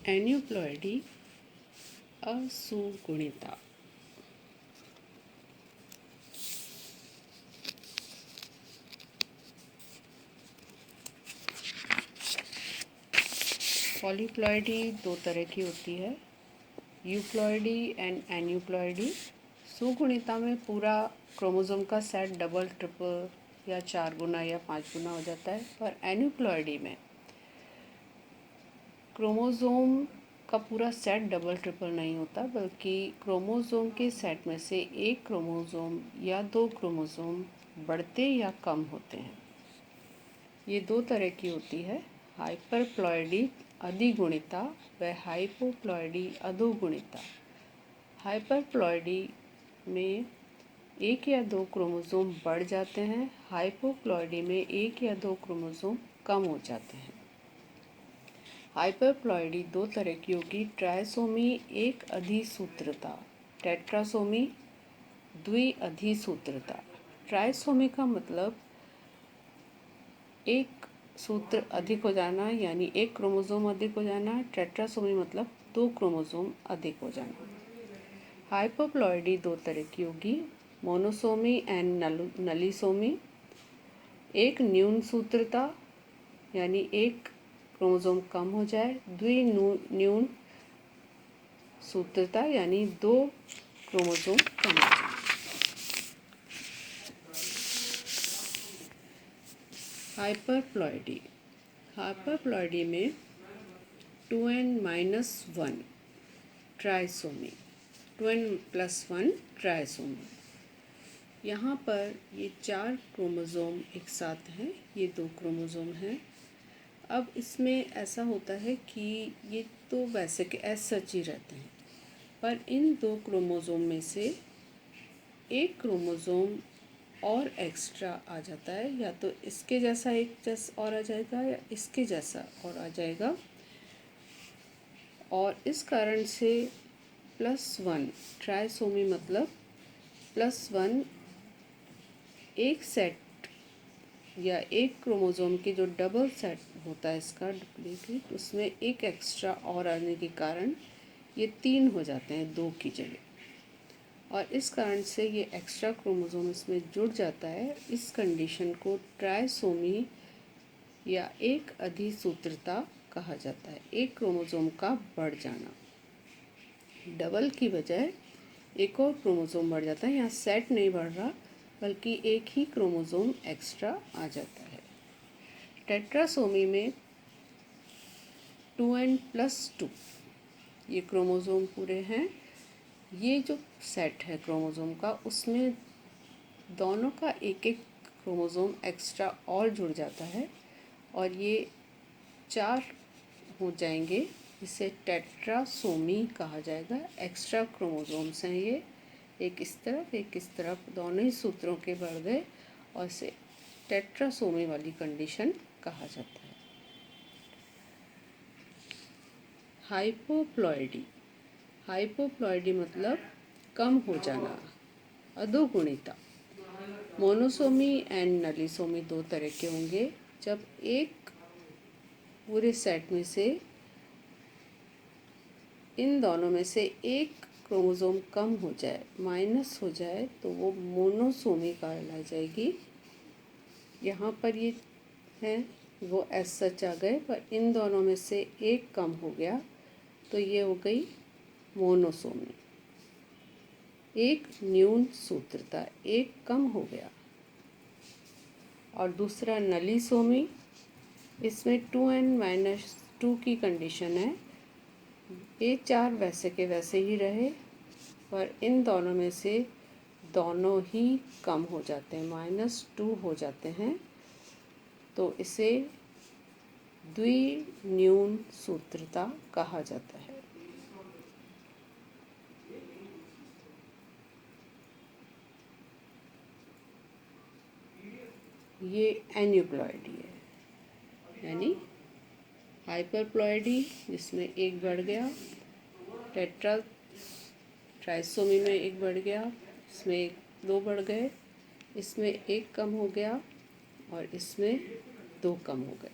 Aneuploidy असुगुणिता। Polyploidy दो तरह की होती है, यूप्लॉइडी एंड एन्यूप्लॉइडी। सुगुणिता में पूरा क्रोमोसोम का सेट डबल ट्रिपल या 4 गुना या 5 गुना हो जाता है, पर एन्यूप्लॉइडी में क्रोमोसोम का पूरा सेट डबल ट्रिपल नहीं होता, बल्कि क्रोमोसोम के सेट में से एक क्रोमोसोम या 2 क्रोमोसोम बढ़ते या कम होते हैं। ये दो तरह की होती है, हाइपरप्लॉइडी अधिगुणिता व हाइपोप्लॉइडी अधोगुणिता। हाइपरप्लॉइडी में एक या दो क्रोमोसोम बढ़ जाते हैं, हाइपोप्लॉइडी में एक या दो क्रोमोसोम कम हो जाते हैं। हाइपरप्लॉइडी दो तरह की होगी, ट्राइसोमी एक अधिसूत्रता, टेट्रासोमी द्विअधिसूत्रता। ट्राइसोमी का मतलब एक सूत्र अधिक हो जाना, यानी एक क्रोमोसोम अधिक हो जाना। टेट्रासोमी मतलब 2 क्रोमोसोम अधिक हो जाना। हाइपोप्लॉइडी दो तरह की होगी, मोनोसोमी एंड नलीसोमी। एक न्यून सूत्रता यानी एक क्रोमोसोम कम हो जाए, द्विन्यून सूत्रता यानी 2 क्रोमोसोम कम हो जाए। हाइपरप्लॉइडी में 2n-1 ट्राइसोमी, 2n+1 ट्राइसोमी। यहाँ पर ये 4 क्रोमोसोम एक साथ हैं, ये 2 क्रोमोसोम हैं। अब इसमें ऐसा होता है कि ये तो वैसे के सच ही रहते हैं, पर इन 2 क्रोमोसोम में से एक क्रोमोसोम और एक्स्ट्रा आ जाता है, या तो इसके जैसा एक जैसा और आ जाएगा या इसके जैसा और आ जाएगा, और इस कारण से +1 ट्राइसोमी मतलब +1 एक सेट या एक क्रोमोसोम की जो डबल सेट होता है इसका डुप्लीकेट, उसमें एक एक्स्ट्रा और आने के कारण ये 3 हो जाते हैं 2 की जगह, और इस कारण से ये एक्स्ट्रा क्रोमोसोम इसमें जुड़ जाता है। इस कंडीशन को ट्राइसोमी या एक अधिसूत्रता कहा जाता है, एक क्रोमोसोम का बढ़ जाना। डबल की बजाय एक और क्रोमोसोम बढ़ जाता है, यहाँ सेट नहीं बढ़ रहा बल्कि एक ही क्रोमोसोम एक्स्ट्रा आ जाता है। टेट्रासोमी में 2n+2 ये क्रोमोसोम पूरे हैं। ये जो सेट है क्रोमोसोम का, उसमें दोनों का एक एक क्रोमोसोम एक्स्ट्रा और जुड़ जाता है, और ये 4 हो जाएंगे, इसे टेट्रासोमी कहा जाएगा। एक्स्ट्रा क्रोमोसोम्स हैं ये, एक इस तरफ एक इस तरफ, दोनों ही सूत्रों के बढ़ गए, और इसे टेट्रासोमी वाली कंडीशन कहा जाता है। हाइपोप्लॉइडी मतलब कम हो जाना, अधोगुणिता। मोनोसोमी एंड नलीसोमी दो तरह के होंगे, जब एक पूरे सेट में से इन दोनों में से एक क्रोमोसोम कम हो जाए, माइनस हो जाए, तो वो मोनोसोमी कहलाई जाएगी। यहाँ पर ये हैं वो एस सच आ गए, पर इन दोनों में से एक कम हो गया तो ये हो गई मोनोसोमी। एक न्यून सूत्रता, एक कम हो गया। और दूसरा नलीसोमी, इसमें 2n-2 की कंडीशन है, ये 4 वैसे के वैसे ही रहे, पर इन दोनों में से दोनों ही कम हो जाते हैं, -2 हो जाते हैं, तो इसे द्विन्यून सूत्रता कहा जाता है। ये एन्यूप्लॉइडी है, यानी हाइपरप्लॉइडी जिसमें एक बढ़ गया, ट्राइसोमी में एक बढ़ गया, इसमें 2 बढ़ गए, इसमें एक कम हो गया, और इसमें 2 कम हो गए।